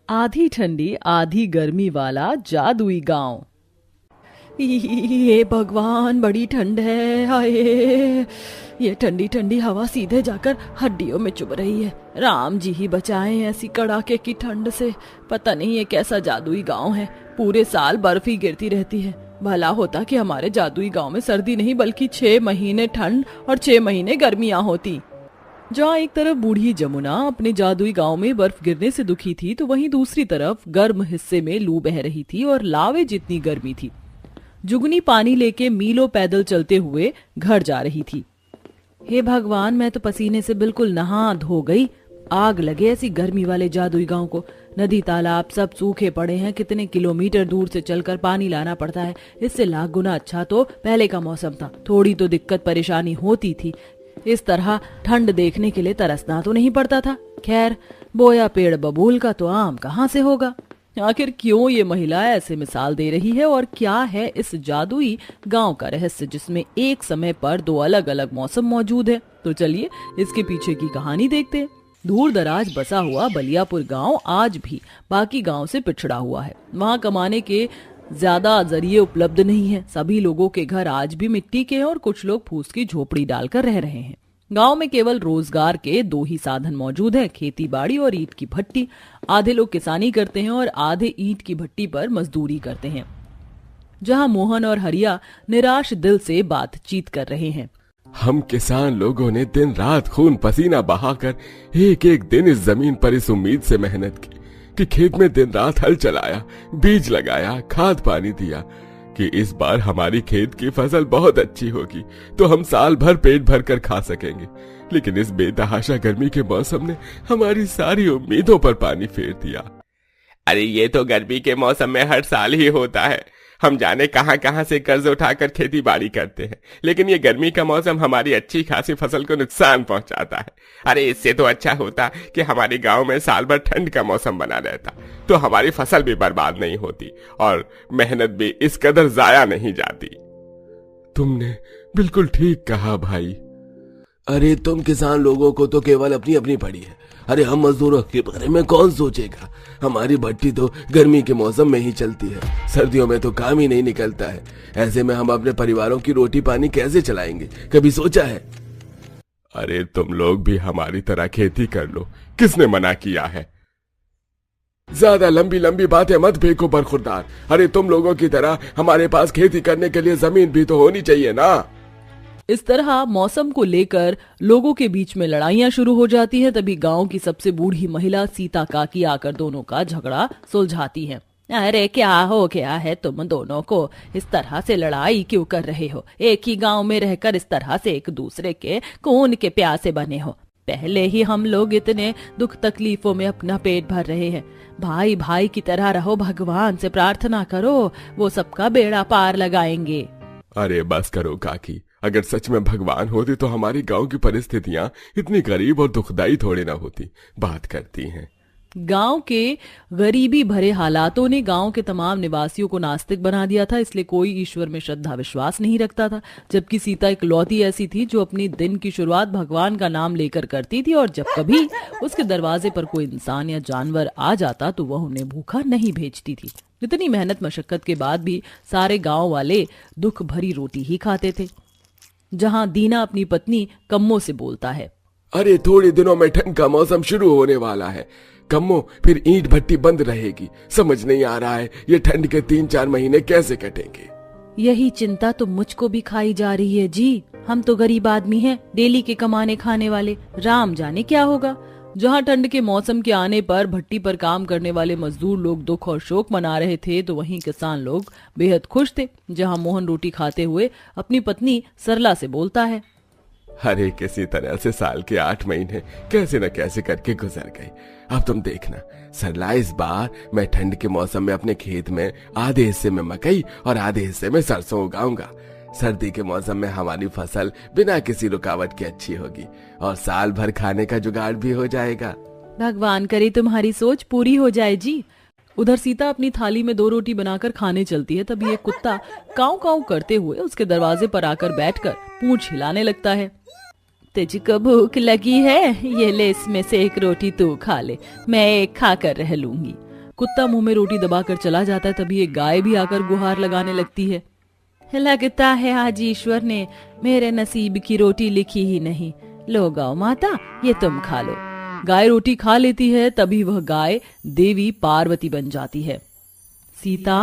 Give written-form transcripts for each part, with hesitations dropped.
आधी ठंडी आधी गर्मी वाला जादुई गांव। ये भगवान, बड़ी ठंड है। हाय, ये ठंडी ठंडी हवा सीधे जाकर हड्डियों में चुभ रही है। राम जी ही बचाएं ऐसी कड़ाके की ठंड से। पता नहीं ये कैसा जादुई गांव है, पूरे साल बर्फ ही गिरती रहती है। भला होता कि हमारे जादुई गांव में सर्दी नहीं बल्कि 6 महीने ठंड और 6 महीने गर्मियां होती। जहाँ एक तरफ बूढ़ी जमुना अपने जादुई गांव में बर्फ गिरने से दुखी थी, तो वहीं दूसरी तरफ गर्म हिस्से में लू बह रही थी और लावे जितनी गर्मी थी। जुगनी पानी लेके मीलों पैदल चलते हुए घर जा रही थी। हे भगवान, मैं तो पसीने से बिल्कुल नहा धो गई। आग लगे ऐसी गर्मी वाले जादुई गांव को। नदी तालाब सब सूखे पड़े हैं, कितने किलोमीटर दूर से चलकर पानी लाना पड़ता है। इससे लाख गुना अच्छा तो पहले का मौसम था, थोड़ी तो दिक्कत परेशानी होती थी। इस तरह ठंड देखने के लिए तरसना तो नहीं पड़ता था। खैर, बोया पेड़ बबूल का तो आम कहाँ से होगा। आखिर क्यों ये महिला ऐसे मिसाल दे रही है और क्या है इस जादुई गांव का रहस्य जिसमें एक समय पर 2 अलग अलग मौसम मौजूद है। तो चलिए इसके पीछे की कहानी देखते हैं। दूर दराज बसा हुआ बलियापुर गांव आज भी बाकी गांव से पिछड़ा हुआ है। वहां कमाने के ज्यादा जरिए उपलब्ध नहीं है। सभी लोगों के घर आज भी मिट्टी के हैं और कुछ लोग फूस की झोपड़ी डालकर रह रहे हैं। गांव में केवल रोजगार के 2 ही साधन मौजूद हैं, खेती बाड़ी और ईंट की भट्टी। आधे लोग किसानी करते हैं और आधे ईंट की भट्टी पर मजदूरी करते हैं। जहां मोहन और हरिया निराश दिल से बातचीत कर रहे हैं। हम किसान लोगों ने दिन रात खून पसीना बहाकर एक एक दिन इस जमीन पर इस उम्मीद से मेहनत की कि खेत में दिन रात हल चलाया, बीज लगाया, खाद पानी दिया कि इस बार हमारी खेत की फसल बहुत अच्छी होगी तो हम साल भर पेट भर कर खा सकेंगे। लेकिन इस बेतहाशा गर्मी के मौसम ने हमारी सारी उम्मीदों पर पानी फेर दिया। अरे ये तो गर्मी के मौसम में हर साल ही होता है। हम जाने कहां कहां से कर्ज उठाकर खेती बाड़ी करते हैं, लेकिन ये गर्मी का मौसम हमारी अच्छी खासी फसल को नुकसान पहुंचाता है। अरे इससे तो अच्छा होता कि हमारे गांव में साल भर ठंड का मौसम बना रहता, तो हमारी फसल भी बर्बाद नहीं होती और मेहनत भी इस कदर जाया नहीं जाती। तुमने बिल्कुल ठीक कहा भाई। अरे तुम किसान लोगों को तो केवल अपनी अपनी पड़ी है। अरे हम मजदूरों के बारे में कौन सोचेगा। हमारी भट्टी तो गर्मी के मौसम में ही चलती है, सर्दियों में तो काम ही नहीं निकलता है। ऐसे में हम अपने परिवारों की रोटी पानी कैसे चलाएंगे, कभी सोचा है? अरे तुम लोग भी हमारी तरह खेती कर लो, किसने मना किया है? ज्यादा लंबी लंबी बातें मत फेंको बरखुरदार। अरे तुम लोगों की तरह हमारे पास खेती करने के लिए जमीन भी तो होनी चाहिए ना। इस तरह मौसम को लेकर लोगों के बीच में लड़ाइयां शुरू हो जाती हैं। तभी गांव की सबसे बूढ़ी महिला सीता काकी आकर दोनों का झगड़ा सुलझाती है। अरे क्या हो गया है तुम दोनों को, इस तरह से लड़ाई क्यों कर रहे हो? एक ही गांव में रहकर इस तरह से एक दूसरे के खून के प्यासे बने हो। पहले ही हम लोग इतने दुख तकलीफों में अपना पेट भर रहे हैं। भाई भाई की तरह रहो, भगवान से प्रार्थना करो, वो सबका बेड़ा पार लगाएंगे। अरे बस करो काकी, अगर सच में भगवान होते तो हमारे गांव की परिस्थितियां इतनी गरीब और दुखदाई थोड़ी ना होती। बात करती हैं। गांव के गरीबी भरे हालातों ने गांव के तमाम निवासियों को नास्तिक बना दिया था, इसलिए कोई ईश्वर में श्रद्धा विश्वास नहीं रखता था। जबकि सीता इकलौती ऐसी थी जो अपनी दिन की शुरुआत भगवान का नाम लेकर करती थी और जब कभी उसके दरवाजे पर कोई इंसान या जानवर आ जाता तो वह उन्हें भूखा नहीं भेजती थी। इतनी मेहनत मशक्कत के बाद भी सारे गाँव वाले दुख भरी रोटी ही खाते थे। जहां दीना अपनी पत्नी कम्मो से बोलता है, अरे थोड़े दिनों में ठंड का मौसम शुरू होने वाला है कम्मो, फिर ईंट भट्टी बंद रहेगी। समझ नहीं आ रहा है ये ठंड के 3-4 महीने कैसे कटेंगे। यही चिंता तो मुझको भी खाई जा रही है जी। हम तो गरीब आदमी हैं, डेली के कमाने खाने वाले, राम जाने क्या होगा। जहां ठंड के मौसम के आने पर भट्टी पर काम करने वाले मजदूर लोग दुख और शोक मना रहे थे, तो वहीं किसान लोग बेहद खुश थे। जहां मोहन रोटी खाते हुए अपनी पत्नी सरला से बोलता है, अरे किसी तरह से साल के 8 महीने कैसे न कैसे करके गुजर गए। अब तुम देखना सरला, इस बार मैं ठंड के मौसम में अपने खेत में आधे हिस्से में मकई और आधे हिस्से में सरसों उगाऊंगा। सर्दी के मौसम में हमारी फसल बिना किसी रुकावट के अच्छी होगी और साल भर खाने का जुगाड़ भी हो जाएगा। भगवान करे तुम्हारी सोच पूरी हो जाए जी। उधर सीता अपनी थाली में 2 रोटी बनाकर खाने चलती है, तभी एक कुत्ता काऊ काऊ करते हुए उसके दरवाजे पर आकर बैठकर पूंछ हिलाने लगता है। तुझको भूख लगी है? ये ले, इसमें से एक रोटी तू खा ले, मैं एक खाकर रह लूंगी। कुत्ता मुंह में रोटी दबाकर चला जाता है, तभी एक गाय भी आकर गुहार लगाने लगती है। लगता है आज ईश्वर ने मेरे नसीब की रोटी लिखी ही नहीं। लो गौ माता, ये तुम खा लो। गाय रोटी खा लेती है, तभी वह गाय देवी पार्वती बन जाती है। सीता,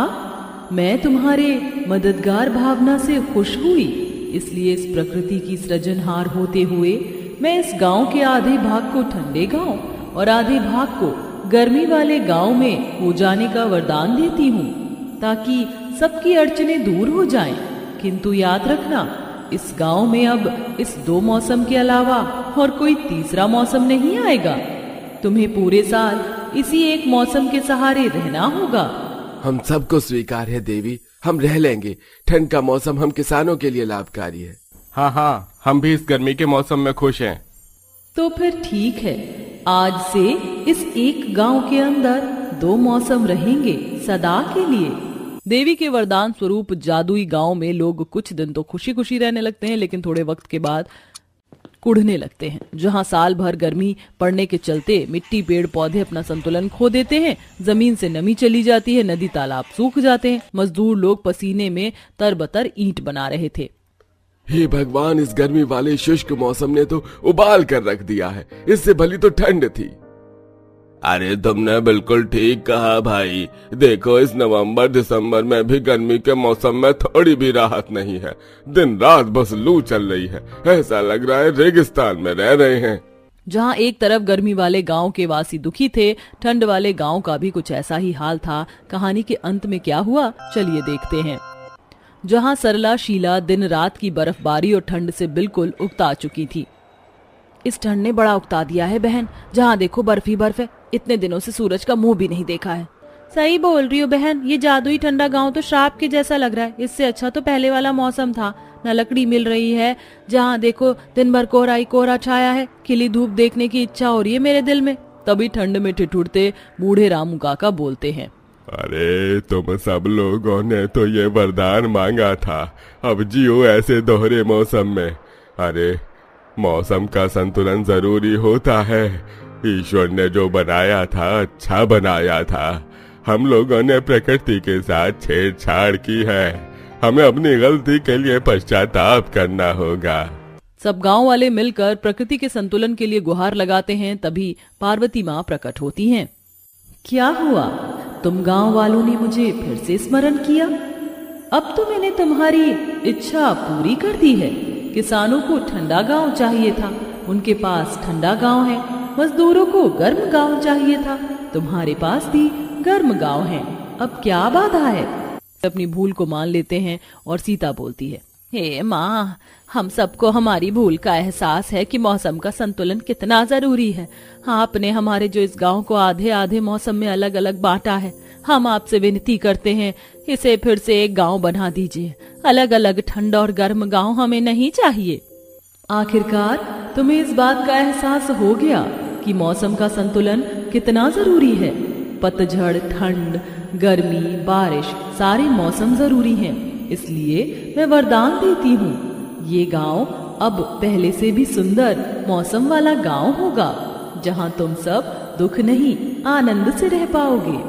मैं तुम्हारे मददगार भावना से खुश हुई, इसलिए इस प्रकृति की सृजनहार होते हुए मैं इस गांव के आधे भाग को ठंडे गांव और आधे भाग को गर्मी वाले गांव में हो जाने का वरदान देती हूँ, ताकि सबकी अड़चनें दूर हो जाएं। किंतु याद रखना, इस गांव में अब इस 2 मौसम के अलावा और कोई तीसरा मौसम नहीं आएगा। तुम्हें पूरे साल इसी एक मौसम के सहारे रहना होगा। हम सबको स्वीकार है देवी, हम रह लेंगे। ठंड का मौसम हम किसानों के लिए लाभकारी है। हाँ, हम भी इस गर्मी के मौसम में खुश हैं। तो फिर ठीक है, आज से इस एक गांव के अंदर 2 मौसम रहेंगे सदा के लिए। देवी के वरदान स्वरूप जादुई गांव में लोग कुछ दिन तो खुशी खुशी रहने लगते हैं, लेकिन थोड़े वक्त के बाद कुढ़ने लगते हैं। जहां साल भर गर्मी पड़ने के चलते मिट्टी पेड़ पौधे अपना संतुलन खो देते हैं, जमीन से नमी चली जाती है, नदी तालाब सूख जाते हैं, मजदूर लोग पसीने में तरबतर ईंट बना रहे थे। हे भगवान, इस गर्मी वाले शुष्क मौसम ने तो उबाल कर रख दिया है। इससे भली तो ठंड थी। अरे तुमने बिल्कुल ठीक कहा भाई। देखो, इस नवंबर दिसंबर में भी गर्मी के मौसम में थोड़ी भी राहत नहीं है। दिन रात बस लू चल रही है। ऐसा लग रहा है रेगिस्तान में रह रहे हैं। जहां एक तरफ गर्मी वाले गांव के वासी दुखी थे, ठंड वाले गांव का भी कुछ ऐसा ही हाल था। कहानी के अंत में क्या हुआ, चलिए देखते हैं। जहां सरला शीला दिन रात की बर्फबारी और ठंड से बिल्कुल उकता चुकी थी। इस ठंड ने बड़ा उकता दिया है बहन, जहाँ देखो बर्फ ही बर्फ है। इतने दिनों से सूरज का मुंह भी नहीं देखा है। सही बोल रही हो बहन, ये जादुई ठंडा गांव तो श्राप के जैसा लग रहा है। इससे अच्छा तो पहले वाला मौसम था। न लकड़ी मिल रही है, जहाँ देखो दिन भर कोहरा ही कोहरा छाया है। खिली धूप देखने की इच्छा हो रही है मेरे दिल में। तभी ठंड में ठिठुरते बूढ़े रामू काका बोलते हैं, अरे तुम सब लोगों ने तो ये वरदान मांगा था, अब जियो ऐसे दोहरे मौसम में। अरे मौसम का संतुलन जरूरी होता है। ईश्वर ने जो बनाया था अच्छा बनाया था। हम लोगों ने प्रकृति के साथ छेड़छाड़ की है। हमें अपनी गलती के लिए पश्चाताप करना होगा। सब गांव वाले मिलकर प्रकृति के संतुलन के लिए गुहार लगाते हैं। तभी पार्वती माँ प्रकट होती हैं। क्या हुआ, तुम गांव वालों ने मुझे फिर से स्मरण किया? अब तो मैंने तुम्हारी इच्छा पूरी कर दी है। किसानों को ठंडा गांव चाहिए था, उनके पास ठंडा गांव है। मजदूरों को गर्म गांव चाहिए था, तुम्हारे पास भी गर्म गांव है। अब क्या बाधा है? अपनी भूल को मान लेते हैं और सीता बोलती है, हे माँ, हम सबको हमारी भूल का एहसास है कि मौसम का संतुलन कितना जरूरी है। आपने हमारे जो इस गांव को आधे आधे मौसम में अलग अलग बांटा है, हम आपसे विनती करते हैं इसे फिर से एक गांव बना दीजिए। अलग अलग ठंड और गर्म गांव हमें नहीं चाहिए। आखिरकार तुम्हें इस बात का एहसास हो गया कि मौसम का संतुलन कितना जरूरी है। पतझड़, ठंड, गर्मी, बारिश, सारे मौसम जरूरी हैं। इसलिए मैं वरदान देती हूँ, ये गांव अब पहले से भी सुंदर मौसम वाला गांव होगा, जहाँ तुम सब दुख नहीं आनंद से रह पाओगे।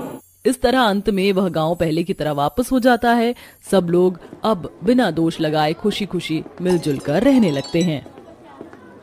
इस तरह अंत में वह गांव पहले की तरह वापस हो जाता है। सब लोग अब बिना दोष लगाए खुशी खुशी मिलजुल कर रहने लगते हैं।